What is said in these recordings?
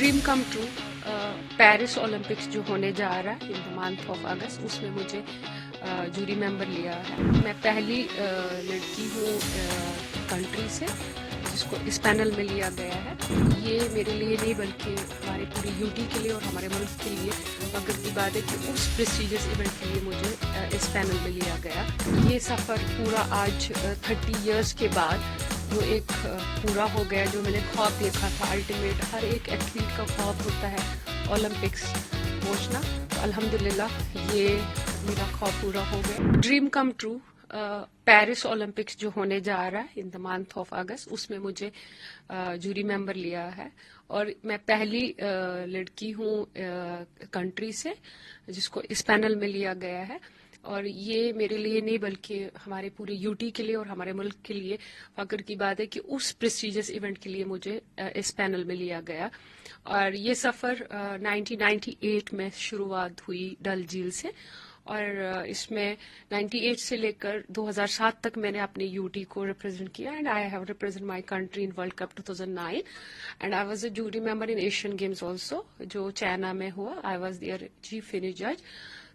Dream come true Paris Olympics जो होने जा रहा है इन द मंथ ऑफ अगस्त, उसमें मुझे जूरी मेंबर लिया है। मैं पहली लड़की हूँ कंट्री से जिसको इस पैनल में लिया गया है। ये मेरे लिए नहीं बल्कि हमारे पूरी यूटी के लिए और हमारे मुल्क के लिए फख्र की बात है कि उस प्रेस्टिजियस इवेंट के लिए मुझे इस पैनल में लिया गया। ये सफ़र पूरा आज 30 इयर्स के बाद जो एक पूरा हो गया, जो मैंने ख्वाब देखा था, अल्टीमेट हर एक एथलीट का ख्वाब होता है ओलंपिक्स पहुंचना, तो अल्हम्दुलिल्लाह ये मेरा ख्वाब पूरा हो गया। Dream come true Paris Olympics जो होने जा रहा है इन द मंथ ऑफ अगस्त, उसमें मुझे जूरी मेंबर लिया है और मैं पहली लड़की हूँ कंट्री से जिसको इस पैनल में लिया गया है। और ये मेरे लिए नहीं बल्कि हमारे पूरे यूटी के लिए और हमारे मुल्क के लिए फख्र की बात है कि उस प्रेस्टिजियस इवेंट के लिए मुझे इस पैनल में लिया गया। और ये सफ़र 1998 में शुरुआत हुई डल झील से और इसमें 98 से लेकर 2007 तक मैंने अपने यूटी को रिप्रेजेंट किया and I have represent my country in world cup 2009 and I was a jury member in Asian games also जो चाइना में हुआ। I was there chief finish जज।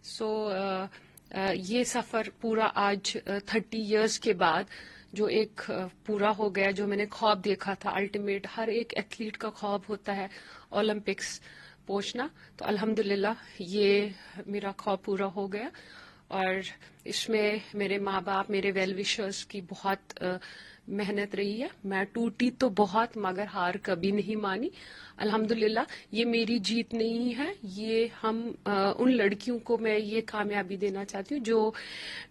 सो ये सफ़र पूरा आज 30 इयर्स के बाद जो एक पूरा हो गया, जो मैंने ख्वाब देखा था, अल्टीमेट हर एक एथलीट का ख्वाब होता है ओलंपिक्स पहुंचना, तो अल्हम्दुलिल्लाह ये मेरा ख्वाब पूरा हो गया। और इसमें मेरे माँ बाप, मेरे वेल विशर्स की बहुत मेहनत रही है। मैं टूटी तो बहुत मगर हार कभी नहीं मानी। अल्हम्दुलिल्लाह ये मेरी जीत नहीं है, ये हम उन लड़कियों को मैं ये कामयाबी देना चाहती हूँ जो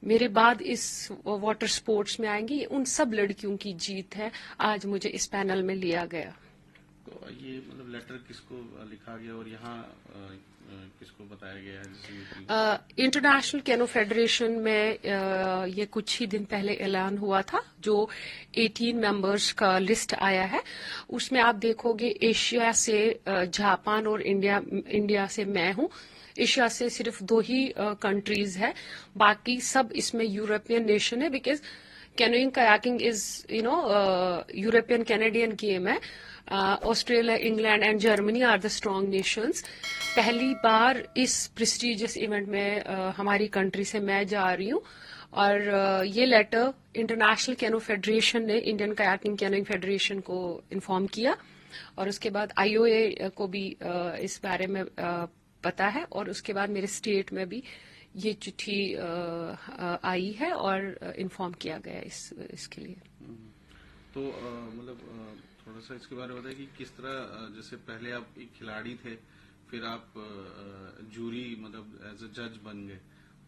मेरे बाद इस वाटर स्पोर्ट्स में आएंगी। उन सब लड़कियों की जीत है, आज मुझे इस पैनल में लिया गया। तो ये मतलब लेटर किसको लिखा गया और यहाँ किसको बताया गया है? इंटरनेशनल कैनो फेडरेशन में ये कुछ ही दिन पहले ऐलान हुआ था, जो 18 मेंबर्स का लिस्ट आया है। उसमें आप देखोगे एशिया से जापान और इंडिया से मैं हूँ। एशिया से सिर्फ 2 ही कंट्रीज है, बाकी सब इसमें यूरोपियन नेशन है because canoeing kayaking is European Canadian game है। Australia, England and Germany are the strong nations. पहली बार इस प्रेस्टिजियस इवेंट में हमारी कंट्री से मैं जा रही हूँ और ये लेटर इंटरनेशनल कैनो फेडरेशन ने इंडियन कयाकिंग कैनोइंग फेडरेशन को इन्फॉर्म किया और उसके बाद आईओए को भी इस बारे में पता है और उसके बाद मेरे स्टेट में भी ये चिट्ठी आई है और इन्फॉर्म किया गया इसके लिए। तो मतलब थोड़ा सा इसके बारे में बताइए कि किस तरह, जैसे पहले आप एक खिलाड़ी थे, फिर आप जूरी मतलब एज अ जज बन गए,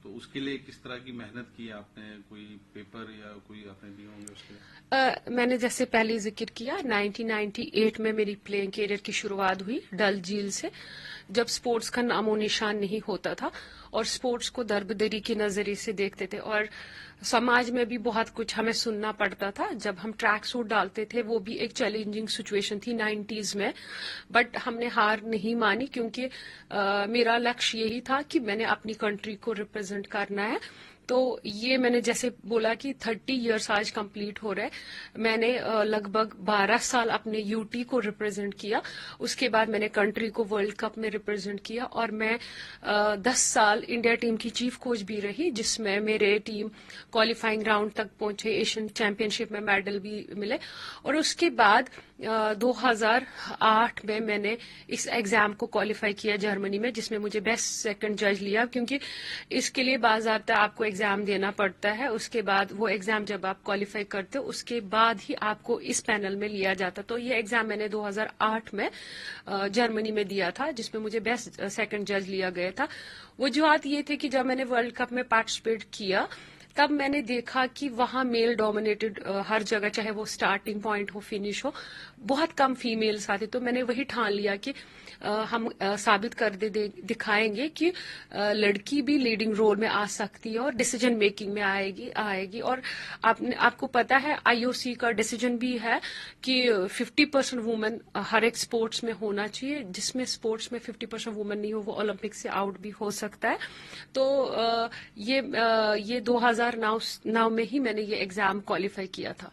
तो उसके लिए किस तरह की मेहनत की आपने? कोई पेपर या कोई आपने दिए होंगे उसके लिए? मैंने जैसे पहले जिक्र किया 1998 में मेरी प्लेइंग कैरियर की शुरुआत हुई डल झील से, जब स्पोर्ट्स का नामो निशान नहीं होता था और स्पोर्ट्स को दरबदरी के नजरिए से देखते थे और समाज में भी बहुत कुछ हमें सुनना पड़ता था। जब हम ट्रैक सूट डालते थे वो भी एक चैलेंजिंग सिचुएशन थी 90s में, बट हमने हार नहीं मानी क्योंकि मेरा लक्ष्य यही था कि मैंने अपनी कंट्री को रिप्रेजेंट करना है। तो ये मैंने जैसे बोला कि 30 इयर्स आज कंप्लीट हो रहे हैं। मैंने लगभग 12 साल अपने यूटी को रिप्रेजेंट किया, उसके बाद मैंने कंट्री को वर्ल्ड कप में रिप्रेजेंट किया और मैं 10 साल इंडिया टीम की चीफ कोच भी रही, जिसमें मेरे टीम क्वालिफाइंग राउंड तक पहुंचे, एशियन चैंपियनशिप में मेडल भी मिले। और उसके बाद 2008 में मैंने इस एग्जाम को क्वालिफाई किया जर्मनी में, जिसमें मुझे बेस्ट सेकंड जज लिया क्योंकि इसके लिए बाज़ाब्ता आपको एग्जाम देना पड़ता है। उसके बाद वो एग्जाम जब आप क्वालिफाई करते हो उसके बाद ही आपको इस पैनल में लिया जाता। तो ये एग्जाम मैंने 2008 में जर्मनी में दिया था, जिसमें मुझे बेस्ट सेकंड जज लिया गया था। वजूहत ये थे कि जब मैंने वर्ल्ड कप में पार्टिसिपेट किया तब मैंने देखा कि वहां मेल डोमिनेटेड हर जगह, चाहे वो स्टार्टिंग पॉइंट हो, फिनिश हो, बहुत कम फीमेल्स आते। तो मैंने वही ठान लिया कि हम साबित कर दिखाएंगे कि लड़की भी लीडिंग रोल में आ सकती है और डिसीजन मेकिंग में आएगी। और आपको पता है आईओसी का डिसीजन भी है कि 50% वुमेन हर एक स्पोर्ट्स में होना चाहिए। जिसमें स्पोर्ट्स में 50% वुमेन नहीं हो वो ओलंपिक से आउट भी हो सकता है। तो ये 2009 में ही मैंने ये एग्जाम क्वालिफाई किया था।